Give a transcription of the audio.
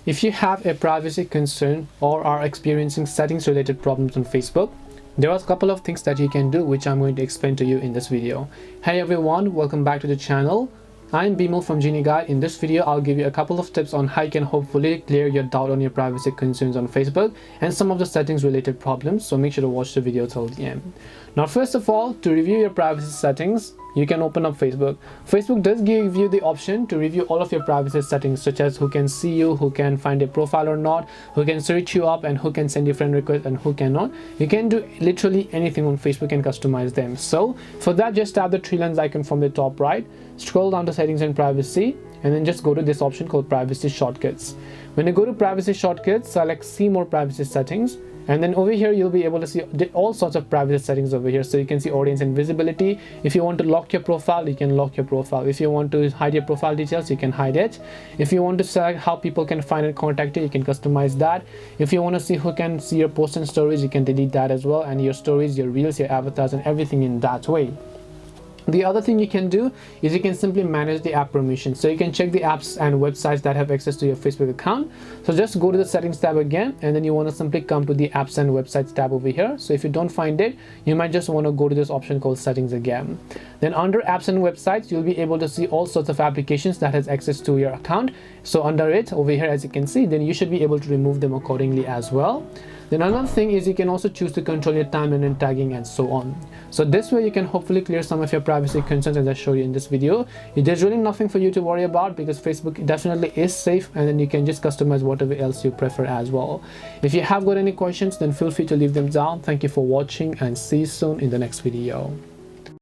If you have a privacy concern or are experiencing settings related problems on Facebook, there are a couple of things that you can do which I'm going to explain to you in this video. Hey everyone, welcome back to the channel. I'm Bimal from Genie Guide. In this video, I'll give you a couple of tips on how you can hopefully clear your doubt on your privacy concerns on Facebook and some of the settings related problems, so make sure to watch the video till the end. Now first of all, to review your privacy settings, you can open up Facebook. Facebook does give you the option to review all of your privacy settings, such as who can see you, who can find a profile or not, who can search you up, and who can send you friend requests and who cannot. You can do literally anything on Facebook and customize them. So for that, just tap the three lines icon from the top right, scroll down to settings and privacy, and then just go to this option called privacy shortcuts. When you go to privacy shortcuts, select see more privacy settings, and then over here you'll be able to see all sorts of privacy settings over here. So you can see audience and visibility. If you want to lock your profile, you can lock your profile. If you want to hide your profile details, you can hide it. If you want to select how people can find and contact you, you can customize that. If you want to see who can see your posts and stories, you can delete that as well, and your stories, your reels, your avatars, and everything in that way. The other thing you can do is you can simply manage the app permissions. So you can check the apps and websites that have access to your Facebook account. So just go to the settings tab again, and then you want to simply come to the apps and websites tab over here. So if you don't find it, you might just want to go to this option called settings again. Then under apps and websites, you'll be able to see all sorts of applications that has access to your account. So under it over here, as you can see, then you should be able to remove them accordingly as well. Then another thing is you can also choose to control your timeline and tagging and so on. So this way you can hopefully clear some of your privacy concerns, as I showed you in this video. There's really nothing for you to worry about because Facebook definitely is safe, and then you can just customize whatever else you prefer as well. If you have got any questions, then feel free to leave them down. Thank you for watching and see you soon in the next video.